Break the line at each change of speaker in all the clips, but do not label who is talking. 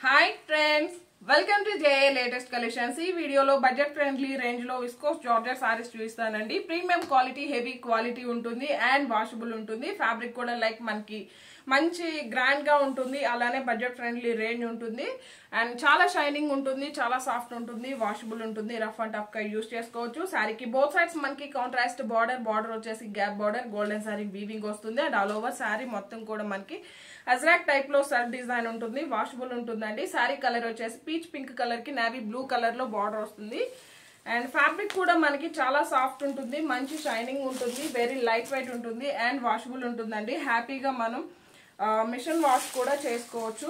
Hi friends, welcome to JA latest collections. ఈ వీడియోలో budget friendly range లో viscose georgette saris చూపిస్తానండి. ప్రీమియం క్వాలిటీ, హెవీ క్వాలిటీ ఉంటుంది and washable ఉంటుంది. ఫ్యాబ్రిక్ కూడా లైక్ మనకి మంచి గ్రాండ్ గా ఉంటుంది. అలానే బడ్జెట్ ఫ్రెండ్లీ రేంజ్ ఉంటుంది అండ్ చాలా షైనింగ్ ఉంటుంది, చాలా సాఫ్ట్ ఉంటుంది, వాషబుల్ ఉంటుంది. రఫ్ అండ్ టఫ్ గా యూస్ చేసుకోవచ్చు. శారీకి బోత్ సైడ్స్ మనకి కాంట్రాస్ట్ బార్డర్ వచ్చేసి gap border, golden sari weaving వస్తుంది అండ్ ఆల్ ఓవర్ శారీ మొత్తం కూడా మనకి అజ్రాక్ టైప్ లో సెల్ఫ్ డిజైన్ ఉంటుంది. వాషబుల్ ఉంటుందండి. శారీ కలర్ వచ్చేసి పీచ్ పింక్ కలర్ కి నేవీ బ్లూ కలర్ లో బార్డర్ వస్తుంది అండ్ ఫ్యాబ్రిక్ కూడా మనకి చాలా సాఫ్ట్ ఉంటుంది, మంచి షైనింగ్ ఉంటుంది, వెరీ లైట్ వెయిట్ ఉంటుంది అండ్ వాషబుల్ ఉంటుందండి. హ్యాపీగా మనం మిషన్ వాష్ కూడా చేసుకోవచ్చు.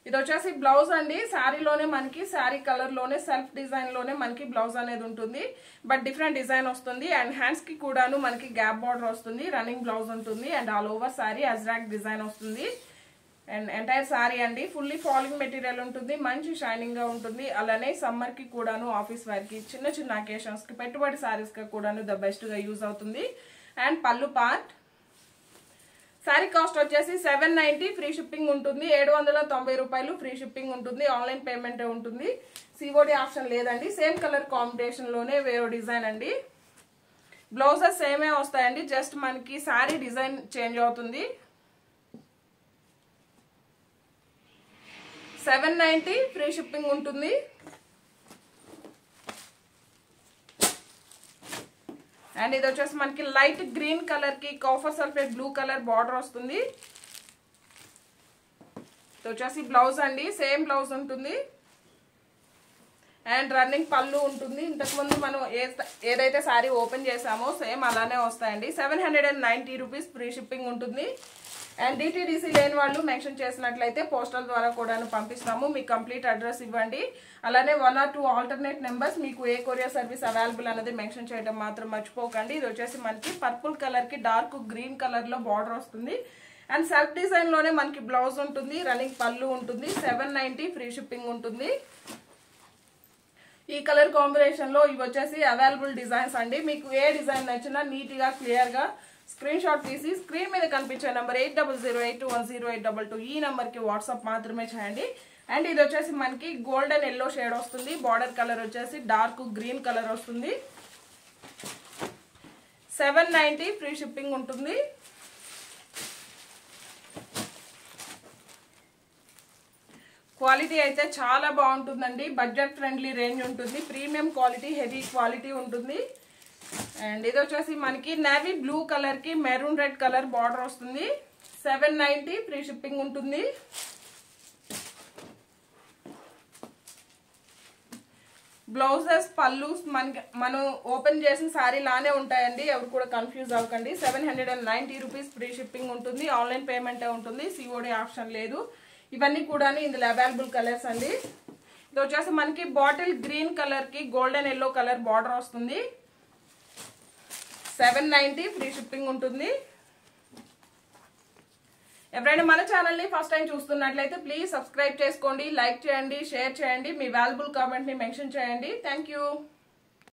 ఇది వచ్చేసి బ్లౌజ్ అండి. శారీలోనే మనకి శారీ కలర్ లోనే సెల్ఫ్ డిజైన్ లోనే మనకి బ్లౌజ్ అనేది ఉంటుంది, బట్ డిఫరెంట్ డిజైన్ వస్తుంది అండ్ హ్యాండ్స్ కి కూడాను మనకి గ్యాప్ బార్డర్ వస్తుంది, రన్నింగ్ బ్లౌజ్ ఉంటుంది and all over sari Ajrakh design వస్తుంది అండ్ ఎంటైర్ శారీ అండి ఫుల్లీ ఫాలింగ్ మెటీరియల్ ఉంటుంది, మంచి షైనింగ్ గా ఉంటుంది. అలానే సమ్మర్ కి కూడాను, ఆఫీస్ వేర్ కి, చిన్న చిన్న అకేషన్స్ కి, పెట్టుబడి శారీస్ కి కూడాను ద బెస్ట్ గా యూజ్ అవుతుంది. అండ్ పళ్ళు పార్ట్ శారీ కాస్ట్ వచ్చేసి 790, ఫ్రీ షిప్పింగ్ ఉంటుంది. 790 రూపాయలు ఫ్రీ షిప్పింగ్ ఉంటుంది. ఆన్లైన్ పేమెంట్ ఉంటుంది, సిఓడి ఆప్షన్ లేదండి. సేమ్ కలర్ కాంబినేషన్ లోనే వేరే డిజైన్ అండి. బ్లౌజెస్ సేమే వస్తాయండి, జస్ట్ మనకి శారీ డిజైన్ చేంజ్ అవుతుంది. 790 ఫ్రీ షిప్పింగ్ ఉంటుంది. అండ్ ఇది వచ్చేసి మనకి లైట్ గ్రీన్ కలర్ కి copper sulphate blue colour border వస్తుంది. ఇది వచ్చేసి బ్లౌజ్ అండి, సేమ్ బ్లౌజ్ ఉంటుంది అండ్ రన్నింగ్ పళ్ళు ఉంటుంది. ఇంతకుముందు మనం ఏదైతే శారీ ఓపెన్ చేసామో సేమ్ అలానే వస్తాయండి. 790 రూపీస్ ఫ్రీ షిప్పింగ్ ఉంటుంది. అండ్ డిటిడిసి లేని వాళ్ళు మెన్షన్ చేసినట్లయితే పోస్టల్ ద్వారా కూడా పంపిస్తాము. మీ కంప్లీట్ అడ్రస్ ఇవ్వండి. అలానే 1 or 2 ఆల్టర్నేట్ నెంబర్స్, మీకు ఏ కొరియర్ సర్వీస్ అవైలబుల్ అనేది మెన్షన్ చేయడం మాత్రం మర్చిపోకండి. ఇది వచ్చేసి మనకి పర్పుల్ కలర్ కి డార్క్ గ్రీన్ కలర్ లో బార్డర్ వస్తుంది అండ్ సెల్ఫ్ డిజైన్ లోనే మనకి బ్లౌజ్ ఉంటుంది, రన్నింగ్ పళ్ళు ఉంటుంది. 790 ఫ్రీ షిప్పింగ్ ఉంటుంది. ఈ కలర్ కాంబినేషన్ లో ఇవి వచ్చేసి అవైలబుల్ డిజైన్స్ అండి. మీకు ఏ డిజైన్ నచ్చినా నీట్ గా క్లియర్ గా స్క్రీన్ షాట్ తీసి స్క్రీన్ మీద కనిపించే నంబర్ 8008210822 ఈ నంబర్ కి వాట్సాప్ మాత్రమే చేయండి. అండ్ ఇది వచ్చేసి మనకి గోల్డెన్ ఎల్లో షేడ్ వస్తుంది. బార్డర్ కలర్ వచ్చేసి డార్క్ గ్రీన్ కలర్ వస్తుంది. 790 ఫ్రీ షిప్పింగ్ ఉంటుంది. క్వాలిటీ అయితే చాలా బాగుంటుందండి. బడ్జెట్ ఫ్రెండ్లీ రేంజ్ ఉంటుంది. ప్రీమియం క్వాలిటీ, హెవీ క్వాలిటీ ఉంటుంది. అండ్ ఇది వచ్చేసి మనకి నేవీ బ్లూ కలర్ కి మెరూన్ రెడ్ కలర్ బార్డర్ వస్తుంది. 790 ఫ్రీ షిప్పింగ్ ఉంటుంది. బ్లౌజెస్, పళ్ళు మనం ఓపెన్ చేసిన శారీ లానే ఉంటాయండి, ఎవరు కూడా కన్ఫ్యూజ్ అవ్వకండి. 790 రూపీస్ ఫ్రీ షిప్పింగ్ ఉంటుంది. ఆన్లైన్ పేమెంటే ఉంటుంది, సిఓడి ఆప్షన్ లేదు. ఇవన్నీ కూడా ఇందులో అవైలబుల్ కలర్స్ అండి. ఇది వచ్చేసి మనకి బాటిల్ గ్రీన్ కలర్ కి గోల్డెన్ ఎల్లో కలర్ బార్డర్ వస్తుంది. 790 ఫ్రీ షిప్పింగ్ ఉంటుంది. ఎవరైనా మన ఛానల్ ని ఫస్ట్ టైం చూస్తున్నట్లయితే ప్లీజ్ సబ్స్క్రైబ్ చేసుకోండి, లైక్ చేయండి, షేర్ చేయండి, మీ వాల్యుబుల్ కామెంట్ ని మెన్షన్ చేయండి. Thank you.